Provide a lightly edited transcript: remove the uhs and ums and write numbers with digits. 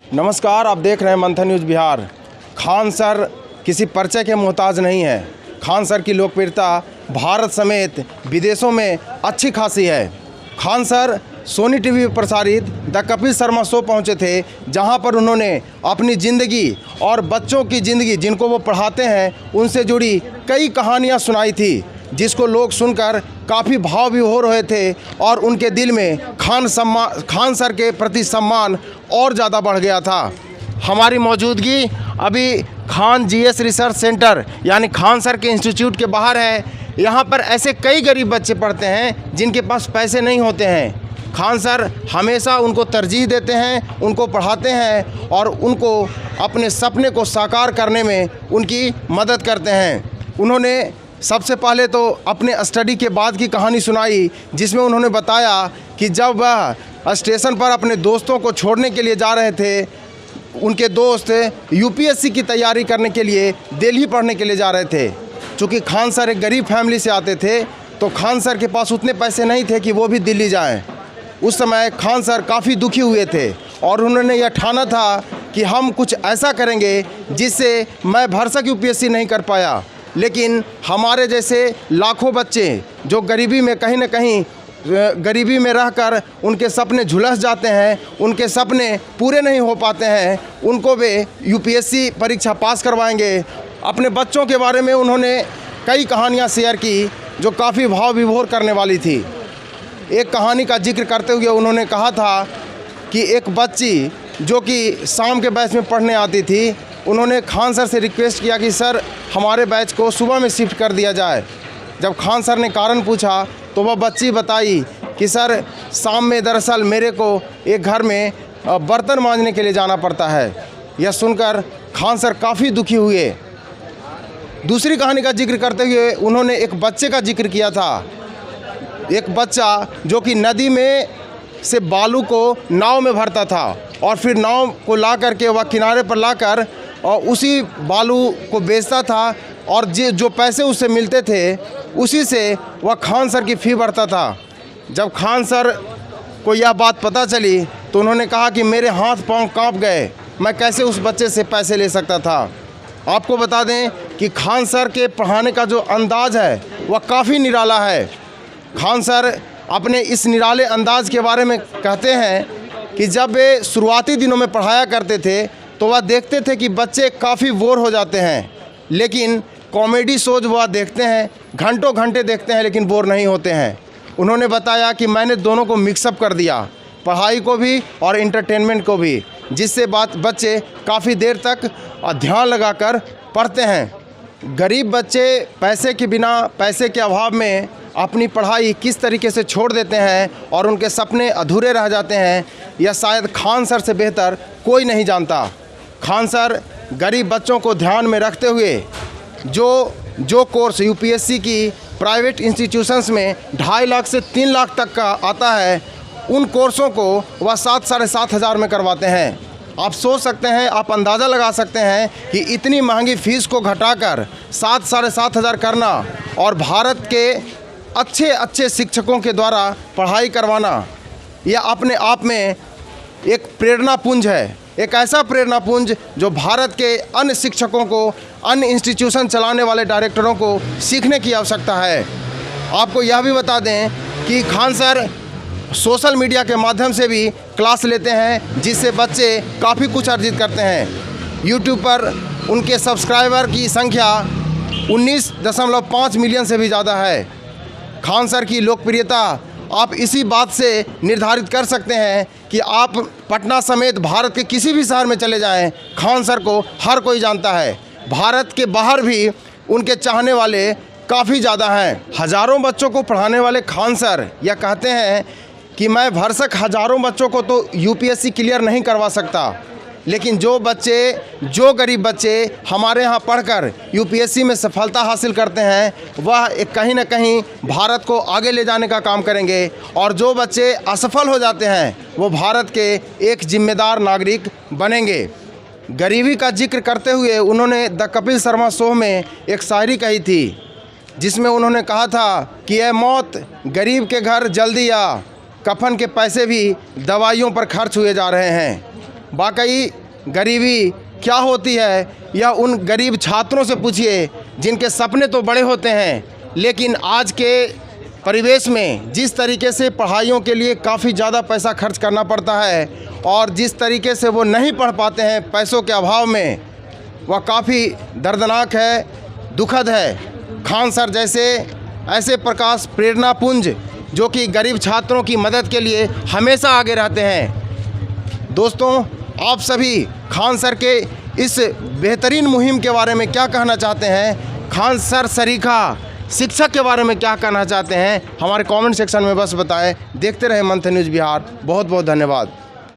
नमस्कार, आप देख रहे हैं मंथन न्यूज़ बिहार। खान सर किसी परिचय के मोहताज नहीं है। खान सर की लोकप्रियता भारत समेत विदेशों में अच्छी खासी है। खान सर सोनी टीवी पर प्रसारित द कपिल शर्मा शो पहुंचे थे, जहां पर उन्होंने अपनी ज़िंदगी और बच्चों की ज़िंदगी जिनको वो पढ़ाते हैं उनसे जुड़ी कई कहानियां सुनाई थी, जिसको लोग सुनकर काफ़ी भाव विभोर हुए थे और उनके दिल में खान सर के प्रति सम्मान और ज़्यादा बढ़ गया था। हमारी मौजूदगी अभी खान जीएस रिसर्च सेंटर यानी खान सर के इंस्टीट्यूट के बाहर है। यहाँ पर ऐसे कई गरीब बच्चे पढ़ते हैं जिनके पास पैसे नहीं होते हैं। खान सर हमेशा उनको तरजीह देते हैं, उनको पढ़ाते हैं और उनको अपने सपने को साकार करने में उनकी मदद करते हैं। उन्होंने सबसे पहले तो अपने स्टडी के बाद की कहानी सुनाई, जिसमें उन्होंने बताया कि जब वह स्टेशन पर अपने दोस्तों को छोड़ने के लिए जा रहे थे, उनके दोस्त यूपीएससी की तैयारी करने के लिए दिल्ली पढ़ने के लिए जा रहे थे। चूँकि खान सर एक गरीब फैमिली से आते थे, तो खान सर के पास उतने पैसे नहीं थे कि वो भी दिल्ली जाएं। उस समय खान सर काफ़ी दुखी हुए थे और उन्होंने यह ठाना था कि हम कुछ ऐसा करेंगे जिससे मैं भरसक यूपीएससी नहीं कर पाया, लेकिन हमारे जैसे लाखों बच्चे जो गरीबी में कहीं न कहीं गरीबी में रहकर उनके सपने झुलस जाते हैं, उनके सपने पूरे नहीं हो पाते हैं, उनको वे यूपीएससी परीक्षा पास करवाएंगे। अपने बच्चों के बारे में उन्होंने कई कहानियां शेयर की जो काफ़ी भाव विभोर करने वाली थी। एक कहानी का जिक्र करते हुए उन्होंने कहा था कि एक बच्ची जो कि शाम के बैच में पढ़ने आती थी, उन्होंने खान सर से रिक्वेस्ट किया कि सर हमारे बैच को सुबह में शिफ्ट कर दिया जाए। जब खान सर ने कारण पूछा तो वह बच्ची बताई कि सर शाम में दरअसल मेरे को एक घर में बर्तन मांजने के लिए जाना पड़ता है। यह सुनकर खान सर काफ़ी दुखी हुए। दूसरी कहानी का जिक्र करते हुए उन्होंने एक बच्चे का जिक्र किया था। एक बच्चा जो कि नदी में से बालू को नाव में भरता था और फिर नाव को ला करके वह किनारे पर लाकर और उसी बालू को बेचता था और जो पैसे उससे मिलते थे उसी से वह खान सर की फ़ी भरता था। जब खान सर को यह बात पता चली तो उन्होंने कहा कि मेरे हाथ पांव कांप गए, मैं कैसे उस बच्चे से पैसे ले सकता था। आपको बता दें कि खान सर के पढ़ाने का जो अंदाज़ है वह काफ़ी निराला है। खान सर अपने इस निराले अंदाज़ के बारे में कहते हैं कि जब वे शुरुआती दिनों में पढ़ाया करते थे तो वह देखते थे कि बच्चे काफ़ी बोर हो जाते हैं, लेकिन कॉमेडी शोज वह देखते हैं, घंटों घंटे देखते हैं लेकिन बोर नहीं होते हैं। उन्होंने बताया कि मैंने दोनों को मिक्सअप कर दिया, पढ़ाई को भी और इंटरटेनमेंट को भी, जिससे बच्चे काफ़ी देर तक ध्यान लगाकर पढ़ते हैं। गरीब बच्चे पैसे के बिना, पैसे के अभाव में अपनी पढ़ाई किस तरीके से छोड़ देते हैं और उनके सपने अधूरे रह जाते हैं, यह शायद खान सर से बेहतर कोई नहीं जानता। खान सर गरीब बच्चों को ध्यान में रखते हुए जो कोर्स यूपीएससी की प्राइवेट इंस्टीट्यूशंस में 2.5 लाख से 3 लाख तक का आता है, उन कोर्सों को वह 7-7.5 हज़ार में करवाते हैं। आप सोच सकते हैं, आप अंदाज़ा लगा सकते हैं कि इतनी महंगी फ़ीस को घटाकर 7-7.5 हज़ार करना और भारत के अच्छे शिक्षकों के द्वारा पढ़ाई करवाना, यह अपने आप में एक प्रेरणापुंज है। एक ऐसा प्रेरणापुंज जो भारत के अन्य शिक्षकों को, अन्य इंस्टीट्यूशन चलाने वाले डायरेक्टरों को सीखने की आवश्यकता है। आपको यह भी बता दें कि खान सर सोशल मीडिया के माध्यम से भी क्लास लेते हैं, जिससे बच्चे काफ़ी कुछ अर्जित करते हैं। यूट्यूब पर उनके सब्सक्राइबर की संख्या 19.5 मिलियन से भी ज़्यादा है। खान सर की लोकप्रियता आप इसी बात से निर्धारित कर सकते हैं कि आप पटना समेत भारत के किसी भी शहर में चले जाएं, खान सर को हर कोई जानता है। भारत के बाहर भी उनके चाहने वाले काफ़ी ज़्यादा हैं। हज़ारों बच्चों को पढ़ाने वाले खान सर यह कहते हैं कि मैं भरसक हज़ारों बच्चों को तो यूपीएससी क्लियर नहीं करवा सकता, लेकिन जो गरीब बच्चे हमारे यहाँ पढ़कर यूपीएससी में सफलता हासिल करते हैं, वह कहीं न कहीं भारत को आगे ले जाने का काम करेंगे, और जो बच्चे असफल हो जाते हैं वो भारत के एक जिम्मेदार नागरिक बनेंगे। गरीबी का जिक्र करते हुए उन्होंने द कपिल शर्मा शो में एक शायरी कही थी, जिसमें उन्होंने कहा था कि ए मौत गरीब के घर जल्दी आ, कफन के पैसे भी दवाइयों पर खर्च हुए जा रहे हैं। वाकई गरीबी क्या होती है, यह उन गरीब छात्रों से पूछिए जिनके सपने तो बड़े होते हैं, लेकिन आज के परिवेश में जिस तरीके से पढ़ाइयों के लिए काफ़ी ज़्यादा पैसा खर्च करना पड़ता है और जिस तरीके से वो नहीं पढ़ पाते हैं पैसों के अभाव में, वह काफ़ी दर्दनाक है, दुखद है। खान सर जैसे ऐसे प्रकाश प्रेरणापुंज जो कि गरीब छात्रों की मदद के लिए हमेशा आगे रहते हैं। दोस्तों, आप सभी खान सर के इस बेहतरीन मुहिम के बारे में क्या कहना चाहते हैं? खान सर सरीखा शिक्षक के बारे में क्या कहना चाहते हैं? हमारे कमेंट सेक्शन में बस बताएं। देखते रहे मंथन न्यूज़ बिहार। बहुत बहुत धन्यवाद।